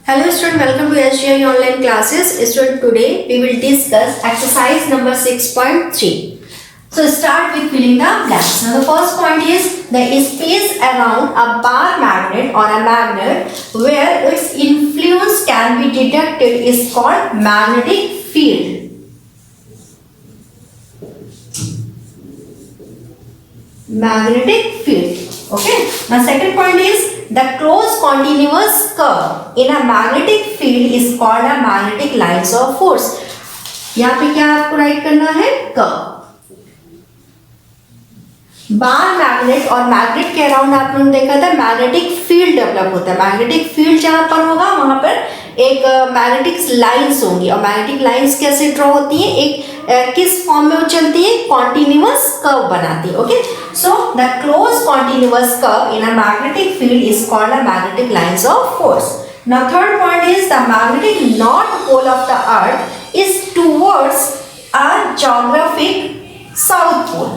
Hello student, welcome to SGI online classes. Student, today we will discuss exercise number 6.3. So start with filling the blanks. Now the first point is the space around a bar magnet or a magnet where its influence can be detected is called magnetic field. Magnetic field. Okay. Now second point is the closed continuous curve in a magnetic field is called a magnetic lines of force. यहाँ पे क्या आपको right करना है? Curve. Bar magnet और magnet के around आप लोगों ने देखा था मैग्नेटिक फील्ड डेवलप होता है. मैग्नेटिक फील्ड जहां पर होगा वहां पर एक मैग्नेटिक लाइंस होंगी और मैग्नेटिक लाइंस कैसे ड्रॉ होती है? एक किस फॉर्म में वो चलती है? कॉन्टिन्यूअस कर्व बनाती है. Okay, so the close continuous curve in a magnetic field is called a magnetic lines of force. Now third point is the magnetic north pole of the earth is towards a geographic south pole.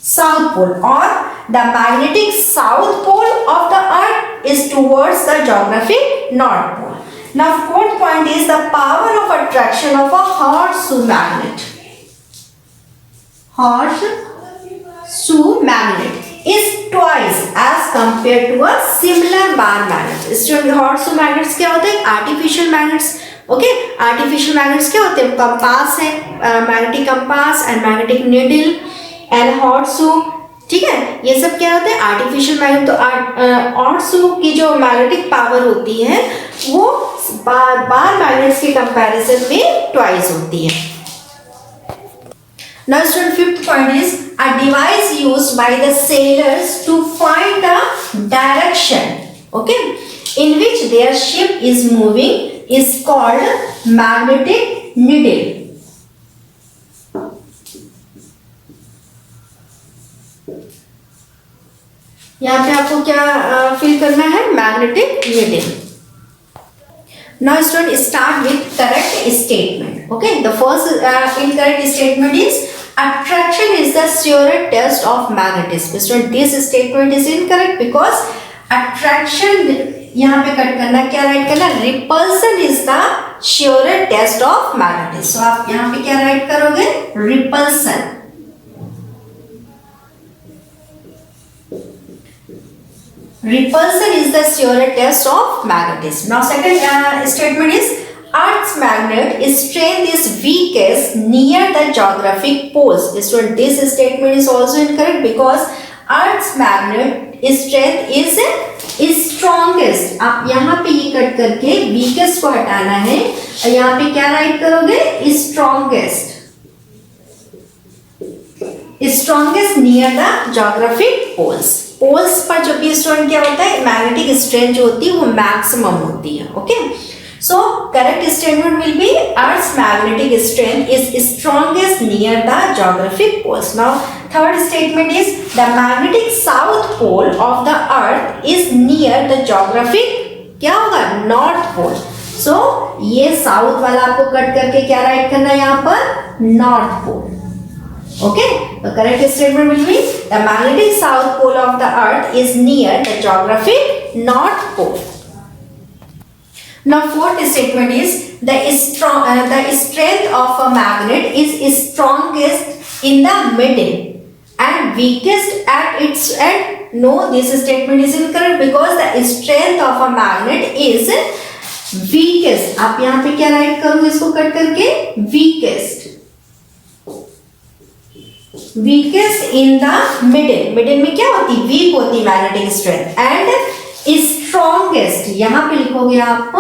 South pole or the magnetic south pole of the earth is towards the geographic north pole. Now fourth point is the power of attraction of a horseshoe magnet. Horseshoe magnet is twice as compared to a similar bar magnet. इसमें horseshoe magnets क्या होते हैं? Artificial magnets. Okay, artificial magnets क्या होते हैं? Compass है, magnetic compass and magnetic needle and horseshoe. ठीक है, ये सब क्या होते हैं? Artificial magnet. तो हॉर्सशू की जो मैग्नेटिक पावर होती है वो बार मैग्नेट्स के कंपैरिजन में ट्वाइस होती है. Now student, fifth point is a device used by the sailors to find the direction, okay, in which their ship is moving is called magnetic needle. यहाँ पे आपको क्या फिल करना है? Magnetic needle. Now student, start with correct statement. Okay, the first incorrect statement is attraction is the surest test of magnetism. Student, this statement is incorrect because attraction यहाँ पे cut करना, क्या राइट करना? Repulsion is the surest test of magnetism. So आप यहाँ पे क्या right करोगे? Repulsion. Repulsion is the surest test of magnetism. Now second statement is Earth's magnet strength is weakest near the geographic poles. This statement is also incorrect because Earth's magnet strength is strongest. आप यहाँ पे ये cut करके weakest को हटाना है. यहाँ पे क्या राइट करोगे? strongest. Strongest near the geographic poles. Poles पर जो भी स्टूडेंट क्या होता है? मैग्नेटिक स्ट्रेंथ जो होती है वो मैक्सिमम होती है. Okay, so correct statement will be earth's magnetic strength is strongest near the geographic poles. Now third statement is the magnetic south pole of the earth is near the geographic, क्या होगा? North pole. सो ये south वाला आपको cut करके क्या right करना है यहाँ पर? North pole. Okay, the correct statement will be the magnetic south pole of the earth is near the geographic north pole. Now fourth statement is the strength of a magnet is strongest in the middle and weakest at its end. No, this statement is incorrect because the strength of a magnet is weakest. आप यहाँ पे क्या right करोगे इसको cut करके? weakest. Weakest in the middle. Middle में क्या होती? वीक होती मैग्नेटिक स्ट्रेंथ. एंड स्ट्रॉन्गेस्ट यहां पे लिखोगे आप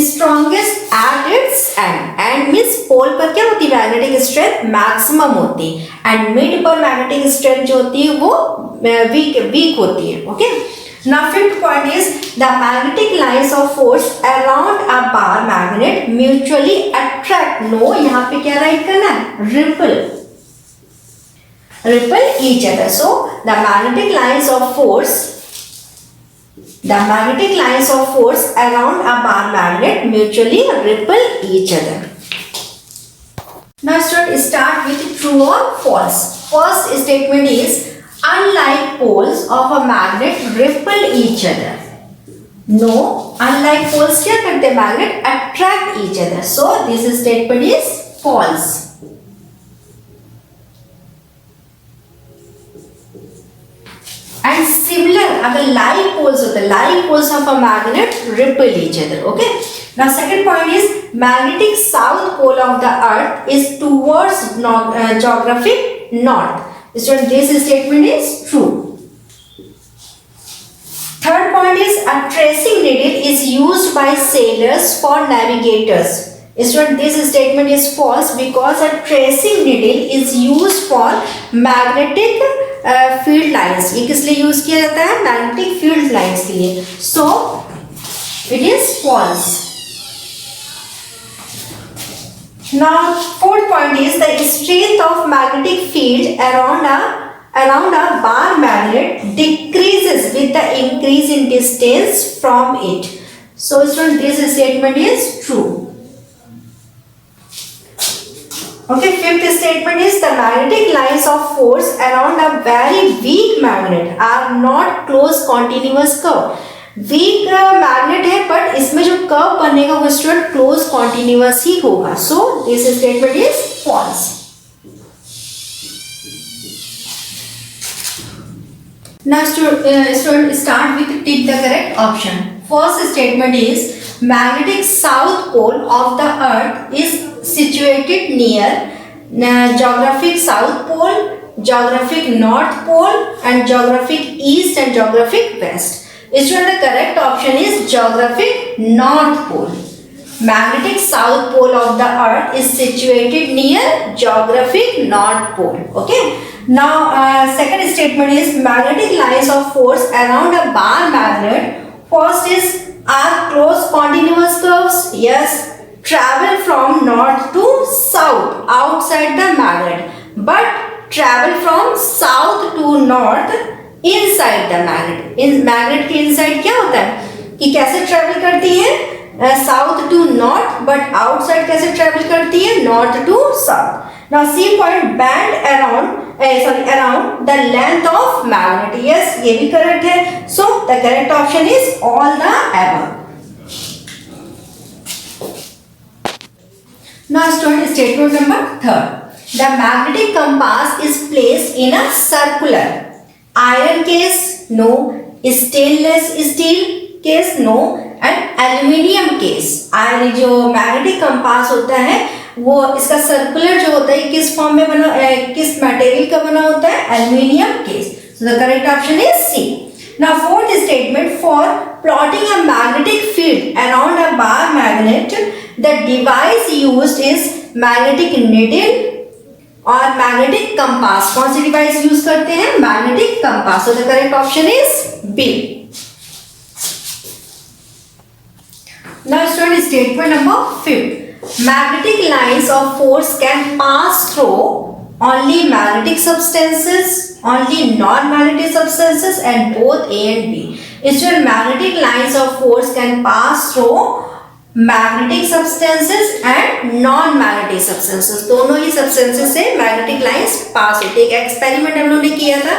strongest at its end. End means pole पर क्या होती? मैग्नेटिक स्ट्रेंथ मैक्सिमम होती है एंड मिड पर मैग्नेटिक स्ट्रेंथ जो होती है वो वीक होती है. Okay, now fifth point is the magnetic lines of force around a bar magnet mutually attract. No, यहाँ पे क्या राइट करना है? repel each other. So the magnetic lines of force around a bar magnet mutually repel each other. Now start with true or false. First statement is unlike poles of a magnet repel each other. No, unlike poles क्या करते हैं? Magnet attract each other. So this statement is false. And similar, अगर like poles होते हैं, like poles of a magnet repel each other. Okay. Now second point is magnetic south pole of the earth is towards geographic north. So this statement is true. Third point is a tracing needle is used by sailors for navigators. Student, this statement is false because a tracing needle is used for magnetic field lines. ये किस लिए use किया जाता है? Magnetic field lines के लिए. So it is false. Now fourth point is the strength of magnetic field around a bar magnet decreases with the increase in distance from it. So student, this statement is true. Okay, fifth statement is the magnetic lines of force around a very weak magnet are not close continuous curve. Weak magnet है but इसमें जो curve बनेगा वो student close continuous ही होगा. So this statement is false. Now student start with tick the correct option. First statement is magnetic south pole of the earth is situated near geographic south pole, geographic north pole and geographic east and geographic west. Student, the correct option is geographic north pole. Magnetic south pole of the earth is situated near geographic north pole. Okay. Now second statement is magnetic lines of force around a bar magnet. First is are close continuous curves. Yes. Travel from north to south outside the magnet, but travel from south to north inside the magnet. In magnet के inside क्या होता है कि कैसे travel करती है? South to north, but outside कैसे travel करती है? North to south. Now C point band around the length of magnet. Yes, ये भी correct है. So the correct option is all the above. Now student, statement number third. The magnetic compass is placed in a circular. Iron case, no. Stainless steel case, no. And aluminium case. Iron जो magnetic compass होता है वो इसका circular जो होता है किस form में बना, किस मटेरियल का बना होता है? Aluminium case. So the correct option is C. Now fourth statement, for plotting a magnetic field around a bar magnet the device used is magnetic needle और मैग्नेटिक कंपास. कौन सी डिवाइस यूज करते हैं? Magnetic compass. So the correct option is B. Now student, statement number 5. Magnetic lines of force can pass through only magnetic substances, only non-magnetic substances, and both A and B. Student, magnetic lines of force can pass through magnetic substances and non-magnetic substances. दोनों ही substances से magnetic lines pass होती है. एक experiment हम लोगों ने किया था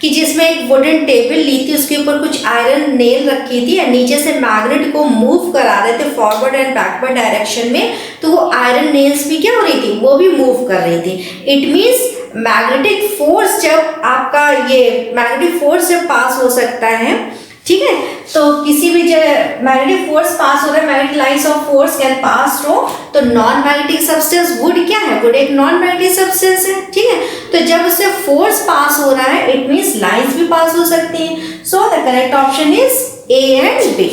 कि जिसमें एक वुडन टेबल ली थी, उसके ऊपर कुछ आयरन नेल रखी थी और नीचे से मैग्नेट को मूव करा रहे थे फॉरवर्ड एंड बैकवर्ड डायरेक्शन में. तो वो आयरन नेल्स भी क्या हो रही थी? वो भी मूव कर रही थी. इट मीन्स मैग्नेटिक फोर्स जब आपका ये मैग्नेटिक फोर्स जब पास हो सकता है, ठीक है, तो किसी भी जगह मैग्नेटिक फोर्स पास हो रहा है, magnetic lines of force can pass through, तो नॉन मैग्नेटिक सब्सटेंस वुड क्या है? वुड एक नॉन मैग्नेटिक सब्सटेंस है, ठीक है. तो जब उससे फोर्स पास हो रहा है इट मींस लाइंस भी पास हो सकती हैं. So the correct option is A and B.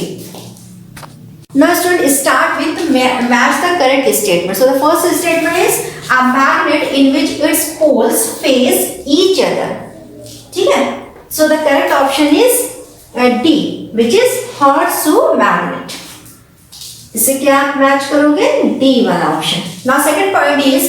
Now student, start with match the correct statement. So the first statement is a magnet in which its poles face each other. ठीक है. So the correct option is D, which is horseshoe magnet. इससे क्या आप match करोगे? D वाला option. Now second point is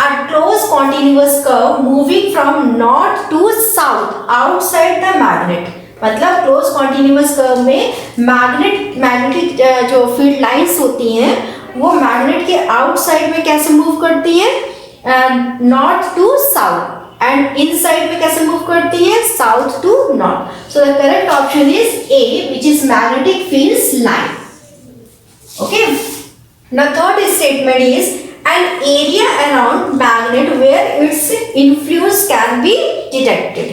a close continuous curve moving from north to south outside the magnet. मतलब close continuous curve में magnetic जो field lines होती हैं वो मैग्नेट के आउटसाइड में कैसे मूव करती हैं? North to south and inside पे कैसे मूव करती है, south to north. So the correct option is A, which is magnetic fields line. Okay. Now third statement is an area around magnet where its influence can be detected.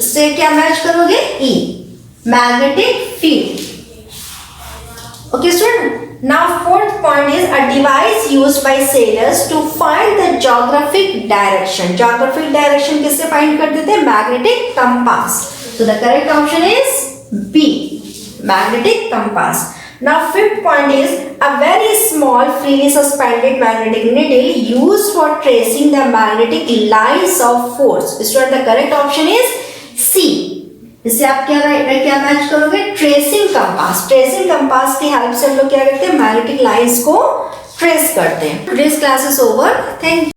से क्या match करोगे, E, magnetic field. Okay student. Now fourth point is a device used by sailors to find the geographic direction. Geographic direction किससे find करते थे, magnetic compass. So the correct option is B, magnetic compass. Now fifth point is a very small freely suspended magnetic needle used for tracing the magnetic lines of force. Student, the correct option is C. इससे आप क्या match करोगे, tracing compass. Tracing compass की help से हम लोग क्या करते हैं, मैग्नेटिक लाइंस को ट्रेस करते हैं. Today's class is over. Thank you.